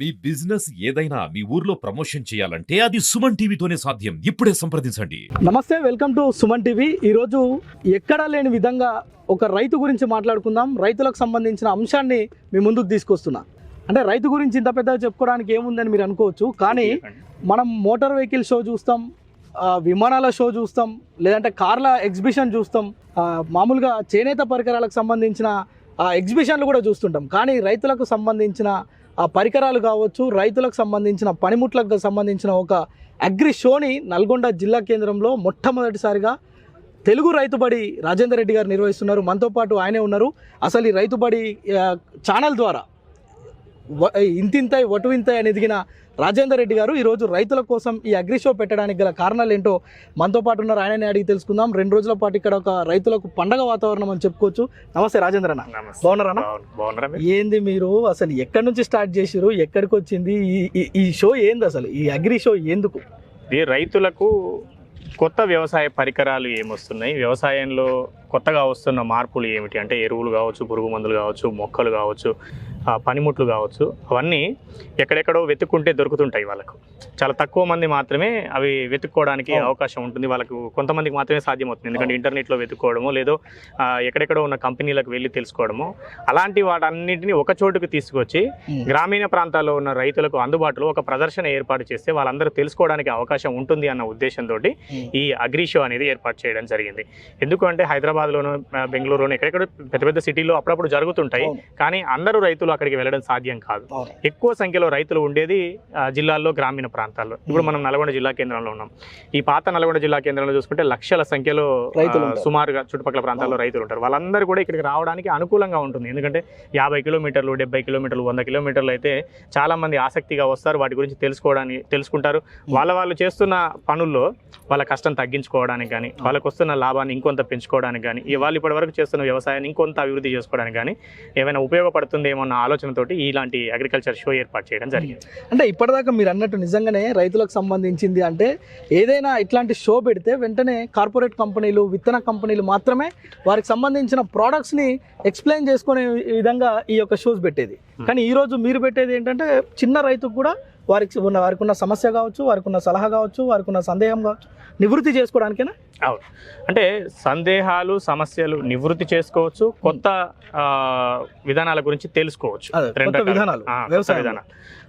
మీ business ఏదైనా మీ ఊర్లో promotion చేయాలంటే అది సుమన్ టీవీతోనే సాధ్యం. ఇప్పుడే సంప్రదించండి. నమస్తే, వెల్కమ్ టు సుమన్ టీవీ. ఈరోజు ఎక్కడా లేని విధంగా ఒక రైతు గురించి మాట్లాడుకుందాం. రైతులకు సంబంధించిన అంశాన్ని మీ ముందుకు తీసుకొస్తున్నా. అంటే రైతు గురించి ఇంత పెద్దగా చెప్పుకోవడానికి ఏముందని మీరు అనుకోవచ్చు, కానీ మనం మోటార్ వెహికల్ షో చూస్తాం, విమానాల షో చూస్తాం, లేదంటే కార్ల ఎగ్జిబిషన్ చూస్తాం, మామూలుగా చేనేత పరికరాలకు సంబంధించిన ఎగ్జిబిషన్లు కూడా చూస్తుంటాం. కానీ రైతులకు సంబంధించిన ఆ పరికరాలు కావచ్చు, రైతులకు సంబంధించిన పనిముట్లకు సంబంధించిన ఒక అగ్రి షోని నల్గొండ జిల్లా కేంద్రంలో మొట్టమొదటిసారిగా తెలుగు రైతుబడి రాజేందర్ రెడ్డి గారు నిర్వహిస్తున్నారు. మనతో పాటు ఆయనే ఉన్నారు. అసలు ఈ రైతుబడి ఛానల్ ద్వారా ఇంతింతై వటువింతై అని ఎదిగిన రాజేందర్ రెడ్డి గారు ఈరోజు రైతుల కోసం ఈ అగ్రి షో పెట్టడానికి గల కారణాలు ఏంటో మనతో పాటు ఉన్నారు. ఆయనని అడిగి తెలుసుకుందాం. 2 రోజుల పాటు ఇక్కడ ఒక రైతులకు పండగ వాతావరణం అని చెప్పుకోవచ్చు. నమస్తే రాజేంద్ర అన్న. బాగున్నారా? ఏంది మీరు అసలు ఎక్కడి నుంచి స్టార్ట్ చేసిరు, ఎక్కడికి వచ్చింది ఈ షో ఏంది, అసలు ఈ అగ్రి షో ఎందుకు? ఇది రైతులకు కొత్త వ్యవసాయ పరికరాలు ఏమొస్తున్నాయి, వ్యవసాయంలో కొత్తగా వస్తున్న మార్పులు ఏమిటి అంటే ఎరువులు కావచ్చు, పురుగు మందులు కావచ్చు, మొక్కలు కావచ్చు, పనిముట్లు కావచ్చు, అవన్నీ ఎక్కడెక్కడో వెతుక్కుంటే దొరుకుతుంటాయి. వాళ్ళకు చాలా తక్కువ మంది మాత్రమే అవి వెతుక్కోవడానికి అవకాశం ఉంటుంది. వాళ్ళకు కొంతమందికి మాత్రమే సాధ్యమవుతుంది, ఎందుకంటే ఇంటర్నెట్లో వెతుక్కోవడమో లేదో ఎక్కడెక్కడో ఉన్న కంపెనీలకు వెళ్ళి తెలుసుకోవడమో. అలాంటి వాటన్నింటినీ ఒక చోటుకు తీసుకొచ్చి గ్రామీణ ప్రాంతాల్లో ఉన్న రైతులకు అందుబాటులో ఒక ప్రదర్శన ఏర్పాటు చేస్తే వాళ్ళందరూ తెలుసుకోవడానికి అవకాశం ఉంటుంది అన్న ఉద్దేశంతో ఈ అగ్రి షో అనేది ఏర్పాటు చేయడం జరిగింది. ఎందుకంటే హైదరాబాద్లోను, బెంగళూరులోను, ఎక్కడెక్కడ పెద్ద పెద్ద సిటీలో అప్పుడప్పుడు జరుగుతుంటాయి, కానీ అందరూ రైతులు అక్కడికి వెళ్ళడం సాధ్యం కాదు. ఎక్కువ సంఖ్యలో రైతులు ఉండేది జిల్లాల్లో, గ్రామీణ ప్రాంతాల్లో. ఇప్పుడు మనం నల్గొండ జిల్లా కేంద్రంలో ఉన్నాం. ఈ పాత నల్గొండ జిల్లా కేంద్రంలో చూసుకుంటే లక్షల సంఖ్యలో సుమారుగా చుట్టుపక్కల ప్రాంతాల్లో రైతులు ఉంటారు. వాళ్ళందరూ కూడా ఇక్కడికి రావడానికి అనుకూలంగా ఉంటుంది. ఎందుకంటే 50 కిలోమీటర్లు, 70 కిలోమీటర్లు, 100 కిలోమీటర్లు అయితే చాలా మంది ఆసక్తిగా వస్తారు. వాటి గురించి తెలుసుకుంటారు. వాళ్ళు చేస్తున్న పనుల్లో వాళ్ళ కష్టం తగ్గించుకోవడానికి కానీ, వాళ్ళకు వస్తున్న లాభాన్ని ఇంకొంత పెంచుకోవడానికి కానీ, వాళ్ళు ఇప్పటి వరకు చేస్తున్న వ్యవసాయాన్ని ఇంకొంత అభివృద్ధి చేసుకోవడానికి కానీ ఏమైనా ఉపయోగపడుతుందేమో అన్న ఆలోచనతోటి ఇలాంటి అగ్రికల్చర్ షో ఏర్పాటు చేయడం జరిగింది. అంటే ఇప్పటిదాకా మీరు అన్నట్టు నిజంగానే రైతులకు సంబంధించింది అంటే ఏదైనా ఇట్లాంటి షో పెడితే వెంటనే కార్పొరేట్ కంపెనీలు, విత్తన కంపెనీలు మాత్రమే వారికి సంబంధించిన ప్రోడక్ట్స్ని ఎక్స్ప్లెయిన్ చేసుకునే విధంగా ఈ యొక్క షోస్ పెట్టేది. కానీ ఈరోజు మీరు పెట్టేది ఏంటంటే చిన్న రైతుకు కూడా వారికి ఉన్న సమస్య కావచ్చు, వారికి ఉన్న సలహా కావచ్చు, వారికి ఉన్న సందేహం కావచ్చు, నివృత్తి చేసుకోవడానికేనా? అవును. అంటే సందేహాలు, సమస్యలు నివృత్తి చేసుకోవచ్చు, కొత్త విధానాల గురించి తెలుసుకోవచ్చు.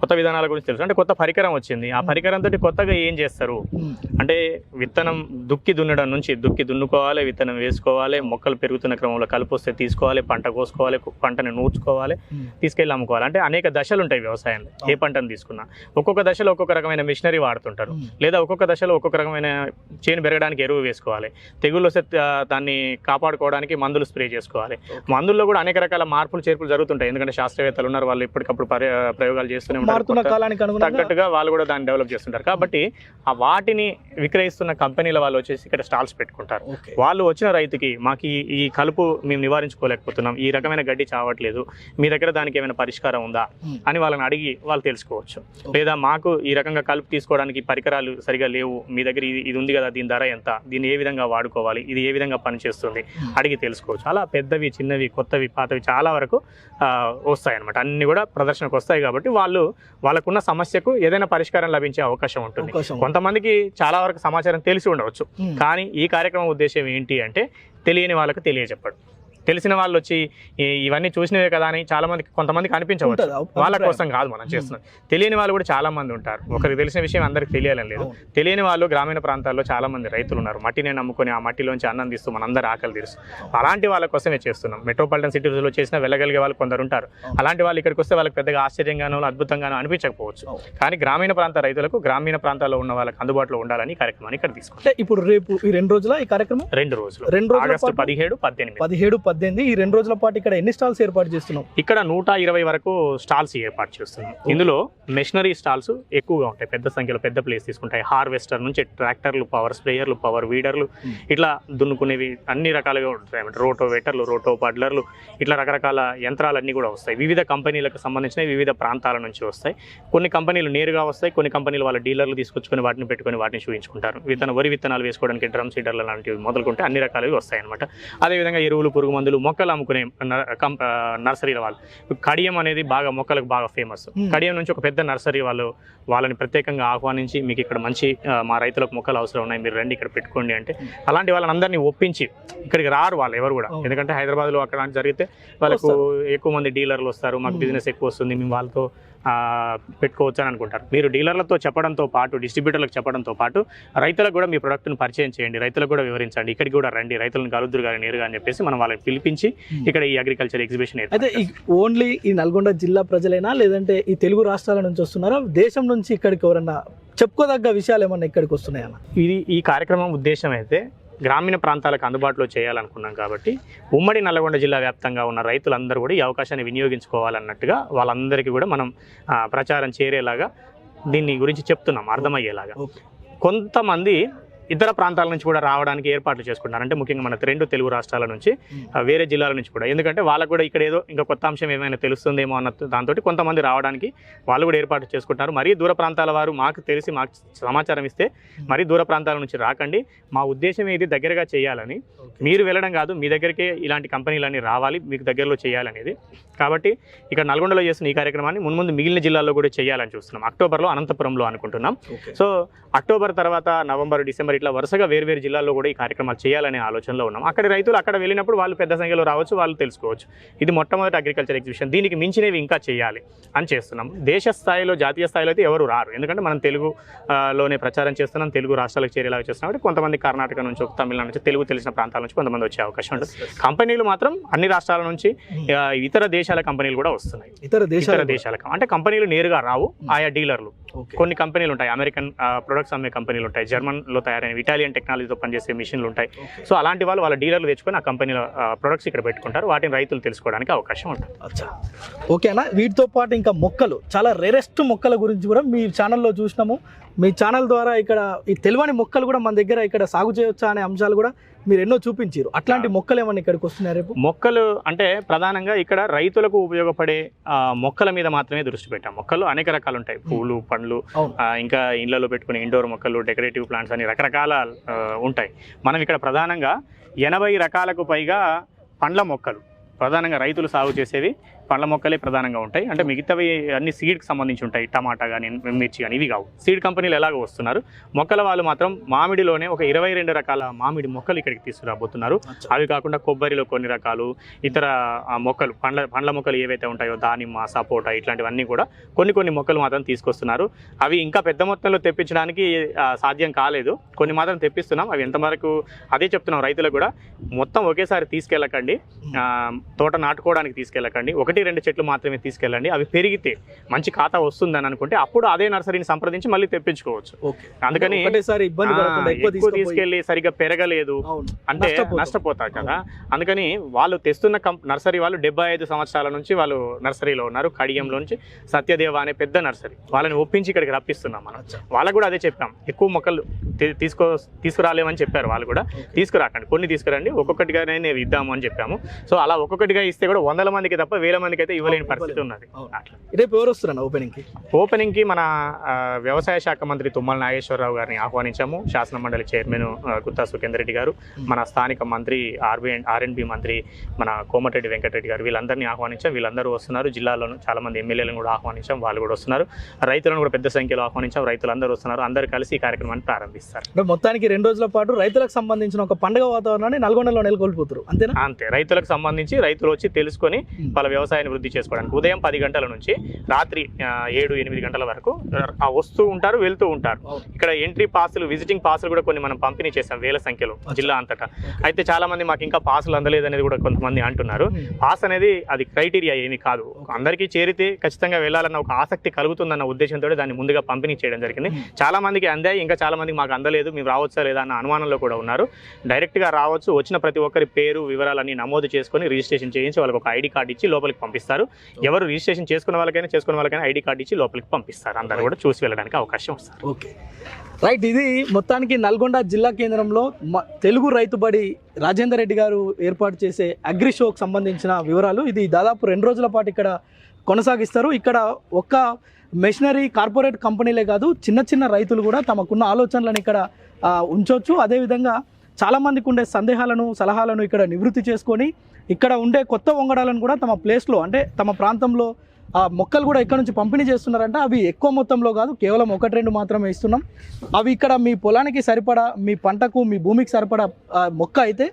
కొత్త విధానాల గురించి తెలుసు. అంటే కొత్త పరికరం వచ్చింది, ఆ పరికరంతో కొత్తగా ఏం చేస్తారు అంటే విత్తనం దున్నడం నుంచి దున్నుకోవాలి, విత్తనం వేసుకోవాలి, మొక్కలు పెరుగుతున్న క్రమంలో కలుపు వస్తే తీసుకోవాలి, పంట కోసుకోవాలి, పంటని నూర్చుకోవాలి, తీసుకెళ్ళి అమ్ముకోవాలి. అంటే అనేక దశలు ఉంటాయి వ్యవసాయంలో. ఏ పంటను తీసుకున్నా ఒక్కొక్క దశలో ఒక్కొక్క రకమైన మిషనరీ వాడుతుంటారు, లేదా ఒక్కొక్క దశలో ఒక్కొక్క రకమైన చేను పెరగడానికి ఎరువు వేసుకోవాలి, తెగుళ్ళు వస్తే దాన్ని కాపాడుకోవడానికి మందులు స్ప్రే చేసుకోవాలి. మందుల్లో కూడా అనేక రకాల మార్పులు చేర్పులు జరుగుతుంటాయి, ఎందుకంటే శాస్త్రవేత్తలు ఉన్నారు, వాళ్ళు ఎప్పటికప్పుడు ప్రయోగాలు చేస్తూనే ఉంటారు. తగ్గట్టుగా వాళ్ళు కూడా దాన్ని డెవలప్ చేస్తుంటారు. కాబట్టి ఆ వాటిని విక్రయిస్తున్న కంపెనీల వాళ్ళు వచ్చేసి ఇక్కడ స్టాల్స్ పెట్టుకుంటారు. వాళ్ళు వచ్చిన రైతుకి మాకు ఈ కలుపు మేము నివారించుకోలేకపోతున్నాం, ఈ రకమైన గడ్డి చావట్లేదు, మీ దగ్గర దానికి ఏమైనా పరిష్కారం ఉందా అని వాళ్ళని అడిగి వాళ్ళు తెలుసుకోవచ్చు. లేదా మాకు ఈ రకంగా కలుపు తీసుకోవడానికి పరికరాలు సరిగా లేవు, మీ దగ్గర ఇది ఉంది కదా, దీని ధర ఎంత, దీన్ని ఏ విధంగా వాడుకోవాలి, ఇది ఏ విధంగా పనిచేస్తుంది అడిగి తెలుసుకోవచ్చు. అలా పెద్దవి, చిన్నవి, కొత్తవి, పాతవి చాలా వరకు వస్తాయి అన్నమాట. అన్ని కూడా ప్రదర్శనకు వస్తాయి. కాబట్టి వాళ్ళకున్న సమస్యకు ఏదైనా పరిష్కారం లభించే అవకాశం ఉంటుంది. కొంతమందికి చాలా వరకు సమాచారం తెలిసి ఉండవచ్చు, కానీ ఈ కార్యక్రమం ఉద్దేశం ఏంటి అంటే తెలియని వాళ్ళకు తెలియజెప్పడం. తెలిసిన వాళ్ళు వచ్చి ఇవన్నీ చూసినవే కదా అని కొంతమందికి అనిపించవచ్చు, వాళ్ళ కోసం కాదు మనం చేస్తున్నాం. తెలియని వాళ్ళు కూడా చాలా మంది ఉంటారు. ఒకరికి తెలిసిన విషయం అందరికి తెలియాలని లేదు. తెలియని వాళ్ళు గ్రామీణ ప్రాంతాల్లో చాలా మంది రైతులు ఉన్నారు. మట్టిని నమ్ముకొని ఆ మట్టిలోంచి అన్నం తీస్తూ మనందరూ ఆకలి తీరుస్తూ అలాంటి వాళ్ళ కోసమే చేస్తున్నాం. మెట్రోపాలిటన్ సిటీస్లో చేసినా వెళ్ళగలిగే వాళ్ళు కొందరు ఉంటారు. అలాంటి వాళ్ళు ఇక్కడికి వస్తే వాళ్ళకి పెద్దగా ఆశ్చర్యంగానో అద్భుతంగానో అనిపించకపోవచ్చు, కానీ గ్రామీణ ప్రాంత రైతులకు, గ్రామీణ ప్రాంతాల్లో ఉన్న వాళ్ళకి అందుబాటులో ఉండాలని కార్యక్రమాన్ని ఇక్కడ తీసుకుంటాం. ఇప్పుడు రేపు ఈ 2 రోజుల ఈ కార్యక్రమం 2 రోజులు, ఆగస్టు 17, 18 ఈ 2 రోజుల పాటు ఇక్కడ ఎన్ని స్టాల్స్ ఏర్పాటు చేస్తున్నాం? ఇక్కడ 120 వరకు స్టాల్స్ ఏర్పాటు చేస్తున్నాం. ఇందులో మెషినరీ స్టాల్స్ ఎక్కువగా ఉంటాయి, పెద్ద సంఖ్యలో, పెద్ద ప్లేస్ తీసుకుంటాయి. హార్వెస్టర్ నుంచి ట్రాక్టర్లు, పవర్ స్ప్రేయర్లు, పవర్ వీడర్లు, ఇట్లా దున్నుకునేవి అన్ని రకాలుగా ఉంటాయి. రోటోవేటర్లు, రోటో పడ్లర్లు, ఇట్లా రకరకాల యంత్రాలన్నీ కూడా వస్తాయి. వివిధ కంపెనీలకు సంబంధించిన వివిధ ప్రాంతాల నుంచి వస్తాయి. కొన్ని కంపెనీలు నేరుగా వస్తాయి, కొన్ని కంపెనీలు వాళ్ళ డీలర్లు తీసుకొచ్చుకొని వాటిని పెట్టుకొని వాటిని చూపించుకుంటారు. వరి విత్తనాలు వేసుకోవడానికి డ్రమ్ సీడర్లు లాంటివి మొదలుకుంటే అన్ని రకాలవి వస్తాయి అనమాట. అదేవిధంగా ఎరువులు, పురుగు మందులు మొక్కలు అమ్ముకునే నర్సరీల వాళ్ళు. కడియం అనేది బాగా మొక్కలకు బాగా ఫేమస్. కడియం నుంచి ఒక పెద్ద నర్సరీ వాళ్ళని ప్రత్యేకంగా ఆహ్వానించి మీకు ఇక్కడ మంచి మా రైతులకు మొక్కలు అవసరం ఉన్నాయి, మీరు రండి ఇక్కడ పెట్టుకోండి అంటే అలాంటి వాళ్ళందరినీ ఒప్పించి ఇక్కడికి రారు వాళ్ళు ఎవరు కూడా. ఎందుకంటే హైదరాబాద్లో అక్కడ జరిగితే వాళ్ళకు ఎక్కువ మంది డీలర్లు వస్తారు, మాకు బిజినెస్ ఎక్కువ వస్తుంది, మేము వాళ్ళతో పెట్టుకోవచ్చు అని అనుకుంటారు. మీరు డీలర్లతో చెప్పడంతో పాటు డిస్ట్రిబ్యూటర్లకు చెప్పడంతో పాటు రైతులకు కూడా మీ ప్రొడక్ట్ను పరిచయం చేయండి, రైతులకు కూడా వివరించండి, ఇక్కడికి కూడా రండి, రైతులను కలుద్దురు కానీ నేరుగా అని చెప్పేసి మనం వాళ్ళని పిలిపించి ఇక్కడ ఈ అగ్రికల్చర్ ఎగ్జిబిషన్ అయితే ఓన్లీ ఈ నల్గొండ జిల్లా ప్రజలైనా లేదంటే ఈ తెలుగు రాష్ట్రాల నుంచి వస్తున్నారా, దేశం నుంచి ఇక్కడికి ఎవరన్నా చెప్పుకోదగ్గ విషయాలు ఏమన్నా ఇక్కడికి వస్తున్నాయన్న? ఈ కార్యక్రమం ఉద్దేశం అయితే గ్రామీణ ప్రాంతాలకు అందుబాటులో చేయాలనుకున్నాం కాబట్టి ఉమ్మడి నల్లగొండ జిల్లా వ్యాప్తంగా ఉన్న రైతులందరూ కూడా ఈ అవకాశాన్ని వినియోగించుకోవాలన్నట్టుగా వాళ్ళందరికీ కూడా మనం ప్రచారం చేరేలాగా దీన్ని గురించి చెప్తున్నాం, అర్థమయ్యేలాగా. కొంతమంది ఇతర ప్రాంతాల నుంచి కూడా రావడానికి ఏర్పాట్లు చేసుకుంటున్నారు. అంటే ముఖ్యంగా మన 2 తెలుగు రాష్ట్రాల నుంచి, వేరే జిల్లాల నుంచి కూడా. ఎందుకంటే వాళ్ళకు కూడా ఇక్కడ ఏదో ఇంకా కొత్త అంశం ఏమైనా తెలుస్తుందేమో అన్న దాంతో కొంతమంది రావడానికి వాళ్ళు కూడా ఏర్పాటు చేసుకుంటున్నారు. మరీ దూర ప్రాంతాల వారు మాకు సమాచారం ఇస్తే మరీ దూర ప్రాంతాల నుంచి రాకండి, మా ఉద్దేశం ఇది దగ్గరగా చేయాలని, మీరు వెళ్ళడం కాదు, మీ దగ్గరికే ఇలాంటి కంపెనీలన్నీ రావాలి, మీకు దగ్గరలో చేయాలనేది. కాబట్టి ఇక్కడ నల్గొండలో చేస్తున్న ఈ కార్యక్రమాన్ని ముందు మిగిలిన జిల్లాల్లో కూడా చేయాలని చూస్తున్నాం. అక్టోబర్లో అనంతపురంలో అనుకుంటున్నాం. సో అక్టోబర్ తర్వాత నవంబర్, డిసెంబర్ ఇట్లా వరుసగా వేరు జిల్లాల్లో కూడా ఈ కార్యక్రమాలు చేయాలనే ఆలోచనలో ఉన్నాం. అక్కడ రైతులు అక్కడ వెళ్ళినప్పుడు వాళ్ళు పెద్ద సంఖ్యలో రావచ్చు, వాళ్ళు తెలుసుకోవచ్చు. ఇది మొట్టమొదటి అగ్రికల్చర్ ఎగ్జిబిషన్. దీనికి మించినవి ఇంకా చేయాలి అని చేస్తున్నాం. దేశ స్థాయిలో, జాతీయ స్థాయిలో అయితే ఎవరు రారు, ఎందుకంటే మనం తెలుగులోనే ప్రచారం చేస్తున్నాం, తెలుగు రాష్ట్రాలకు చేరేలాగా చేస్తున్నాం. కాబట్టి కొంతమంది కర్ణాటక నుంచి, తమిళనాడు నుంచి, తెలుగు తెలిసిన ప్రాంతాల నుంచి కొంతమంది వచ్చే అవకాశం ఉంటుంది. కంపెనీలు మాత్రం అన్ని రాష్ట్రాల నుంచి, ఇతర దేశాల కంపెనీలు కూడా వస్తున్నాయి. ఇతర దేశాల అంటే కంపెనీలు నేరుగా రావు, ఆయా డీలర్లు. కొన్ని కంపెనీలు ఉంటాయి, అమెరికన్ ప్రొడక్ట్స్ అమ్మే కంపెనీలు ఉంటాయి, జర్మన్లో తయారైన ఇటాలియన్ టెక్నాలజీతో పనిచేసే మిషన్లు ఉంటాయి. సో అలాంటి వాళ్ళ డీలర్లు తెచ్చుకొని ఆ కంపెనీల ప్రొడక్ట్స్ ఇక్కడ పెట్టుకుంటారు, వాటిని రైతులు తెలుసుకోవడానికి అవకాశం ఉంటుంది. అచ్చా, ఓకేనా. వీటితో పాటు ఇంకా మొక్కలు, చాలా రేరెస్ట్ మొక్కల గురించి కూడా మీ ఛానల్లో చూసినాము. మీ ఛానల్ ద్వారా ఇక్కడ ఈ తెలియని మొక్కలు కూడా మన దగ్గర ఇక్కడ సాగు చేయొచ్చా అనే అంశాలు కూడా మీరు ఎన్నో చూపించారు. అట్లాంటి మొక్కలు ఏమన్నా ఇక్కడికి వస్తున్నాయి రేపు? మొక్కలు అంటే ప్రధానంగా ఇక్కడ రైతులకు ఉపయోగపడే మొక్కల మీద మాత్రమే దృష్టి పెట్టాం. మొక్కలు అనేక రకాలు ఉంటాయి, పూలు, పండ్లు, ఇంకా ఇళ్లలో పెట్టుకునే ఇండోర్ మొక్కలు, డెకరేటివ్ ప్లాంట్స్ అని రకరకాల ఉంటాయి. మనం ఇక్కడ ప్రధానంగా 80 రకాలకు పైగా పండ్ల మొక్కలు, ప్రధానంగా రైతులు సాగు చేసేవి పండ్ల మొక్కలే ప్రధానంగా ఉంటాయి. అంటే మిగతావి అన్ని సీడ్కి సంబంధించి ఉంటాయి, టమాటా కానీ, మిర్చి కానీ, ఇవి కావు. సీడ్ కంపెనీలు ఎలాగో వస్తున్నారు, మొక్కల వాళ్ళు మాత్రం మామిడిలోనే ఒక 22 రకాల మామిడి మొక్కలు ఇక్కడికి తీసుకురాబోతున్నారు. అవి కాకుండా కొబ్బరిలో కొన్ని రకాలు, ఇతర మొక్కలు, పండ్ల మొక్కలు ఏవైతే ఉంటాయో దానిమ్మ, సపోటా ఇట్లాంటివన్నీ కూడా కొన్ని మొక్కలు మాత్రం తీసుకొస్తున్నారు. అవి ఇంకా పెద్ద మొత్తంలో తెప్పించడానికి సాధ్యం కాలేదు, కొన్ని మాత్రం తెప్పిస్తున్నాం. అవి ఎంతవరకు అదే చెప్తున్నాం రైతులకు కూడా, మొత్తం ఒకేసారి తీసుకెళ్ళకండి, తోట నాటుకోవడానికి తీసుకెళ్ళకండి, 1-2 చెట్లు మాత్రమే తీసుకెళ్ళండి. అవి పెరిగితే మంచి ఖాతా వస్తుందని అనుకుంటే అప్పుడు అదే నర్సరీని సంప్రదించి మళ్ళీ తెప్పించుకోవచ్చు. అందుకని ఎక్కువ తీసుకెళ్ళి సరిగ్గా పెరగలేదు అంటే నష్టపోతారు కదా. అందుకని వాళ్ళు తెస్తున్న నర్సరీ వాళ్ళు 75 సంవత్సరాల నుంచి వాళ్ళు నర్సరీలో ఉన్నారు. కడియంలో నుంచి సత్యదేవ అనే పెద్ద నర్సరీ, వాళ్ళని ఒప్పించి ఇక్కడికి రప్పిస్తున్నాం మనం. వాళ్ళకు కూడా అదే చెప్పాం, ఎక్కువ మొక్కలు తీసుకురాలేమని చెప్పారు వాళ్ళు కూడా. తీసుకురాకండి, కొన్ని తీసుకురండి, ఒక్కొక్కటిగానే నేను ఇద్దాము అని చెప్పాము. సో అలా ఒక్కొక్కటిగా ఇస్తే కూడా 100 మందికి తప్ప 1000 మందికి అయితే ఇవ్వలేని పరిస్థితి ఉన్నది. రేపు ఎవరు వస్తున్నారు ఓపెనింగ్ కి? మన వ్యవసాయ శాఖ మంత్రి తుమ్మల నాగేశ్వరరావు గారిని ఆహ్వానించాము, శాసన మండలి చైర్మన్ గుత్తా సుఖేందర్ రెడ్డి గారు, మన స్థానిక మంత్రి ఆర్ఎండ్బి మంత్రి మన కోమటిరెడ్డి వెంకటరెడ్డి గారు, వీళ్ళందరినీ ఆహ్వానించాం. వీళ్ళందరూ వస్తున్నారు. జిల్లాలోనూ చాలా మంది ఎమ్మెల్యేలను కూడా ఆహ్వానించాం, వాళ్ళు కూడా వస్తున్నారు. రైతులను కూడా పెద్ద సంఖ్యలో ఆహ్వానించాం, రైతులందరూ వస్తున్నారు. అందరూ కలిసి ఈ కార్యక్రమాన్ని ప్రారంభిస్తారు. మొత్తానికి 2 రోజుల పాటు రైతులకు సంబంధించిన ఒక పండుగ వాతావరణాన్ని నల్గొండలో నెలకొల్పుతారు, అంతేనా? అంతే, రైతులకు సంబంధించి రైతులు వచ్చి తెలుసుకొని వాళ్ళ వ్యవసాయాన్ని వృద్ధి చేసుకోవడానికి ఉదయం 10 గంటల నుంచి రాత్రి 7-8 గంటల వరకు వస్తూ ఉంటారు, వెళ్తూ ఉంటారు. ఇక్కడ ఎంట్రీ పాసులు, విజిటింగ్ పాసులు కూడా కొన్ని మనం పంపిణీ చేసాం వేల సంఖ్యలో జిల్లా అంతటా. అయితే చాలా మంది మాకు ఇంకా పాసులు అందలేదు అనేది కూడా కొంతమంది అంటున్నారు. పాస్ అనేది అది క్రైటీరియా ఏమీ కాదు, అందరికీ చేరితే ఖచ్చితంగా వెళ్ళాలన్న ఒక ఆసక్తి కలుగుతుందన్న ఉద్దేశంతో దాన్ని ముందుగా పంపిణీ చేయడం జరిగింది. చాలా మందికి అందాయి, ఇంకా చాలా మందికి మాకు అందలేదు, మేము రావచ్చా లేదా అన్న అనుమానంలో కూడా ఉన్నారు. డైరెక్ట్గా రావచ్చు, వచ్చిన ప్రతి ఒక్కరి పేరు వివరాలన్నీ నమోదు చేసుకొని రిజిస్ట్రేషన్ చేయించి వాళ్ళకి ఒక ఐడి కార్డు ఇచ్చి లోపలికి పంపిస్తారు. ఎవరు రిజిస్ట్రేషన్ చేసుకున్న వాళ్ళకైనా ఐడి కార్డు ఇచ్చి లోపలికి పంపిస్తారు. అందరూ కూడా చూసి వెళ్ళడానికి అవకాశం వస్తారు. Okay, right. ఇది మొత్తానికి నల్గొండ జిల్లా కేంద్రంలో తెలుగు రైతు బడి రాజేందర్ రెడ్డి గారు ఏర్పాటు చేసే అగ్రి షోకి సంబంధించిన వివరాలు. ఇది దాదాపు 2 రోజుల పాటు ఇక్కడ కొనసాగిస్తారు. ఇక్కడ ఒక్క మెషినరీ కార్పొరేట్ కంపెనీలే కాదు, చిన్న రైతులు కూడా తమకున్న ఆలోచనలను ఇక్కడ ఉంచవచ్చు. అదేవిధంగా చాలామందికి ఉండే సందేహాలను సలహాలను ఇక్కడ నివృత్తి చేసుకొని ఇక్కడ ఉండే కొత్త వంగడాలను కూడా తమ ప్లేస్లో అంటే తమ ప్రాంతంలో ఆ మొక్కలు కూడా ఇక్కడ నుంచి పంపిణీ చేస్తున్నారంటే అవి ఎక్కువ మొత్తంలో కాదు, కేవలం 1-2 మాత్రమే ఇస్తున్నాం. అవి ఇక్కడ మీ పొలానికి సరిపడా, మీ పంటకు, మీ భూమికి సరిపడా మొక్క అయితే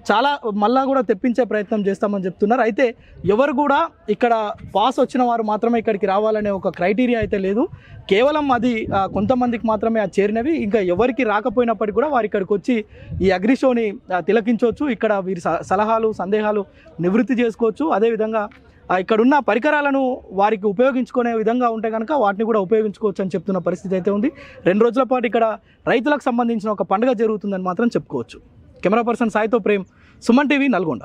చాలా మళ్ళా కూడా తెప్పించే ప్రయత్నం చేస్తామని చెప్తున్నారు. అయితే ఎవరు కూడా ఇక్కడ పాస్ వచ్చిన వారు మాత్రమే ఇక్కడికి రావాలనే ఒక క్రైటీరియా అయితే లేదు. కేవలం అది కొంతమందికి మాత్రమే అది చేరినవి. ఇంకా ఎవరికి రాకపోయినప్పటికీ కూడా వారు ఇక్కడికి వచ్చి ఈ అగ్రిషోని తిలకించవచ్చు. ఇక్కడ వీరి సలహాలు సందేహాలు నివృత్తి చేసుకోవచ్చు. అదేవిధంగా ఇక్కడున్న పరికరాలను వారికి ఉపయోగించుకునే విధంగా ఉంటే కనుక వాటిని కూడా ఉపయోగించుకోవచ్చు అని చెప్తున్న పరిస్థితి అయితే ఉంది. 2 రోజుల పాటు ఇక్కడ రైతులకు సంబంధించిన ఒక పండుగ జరుగుతుందని మాత్రం చెప్పుకోవచ్చు. కెమెరా పర్సన్ సాయితో ప్రేమ్, సుమన్ టీవీ, నల్గొండ.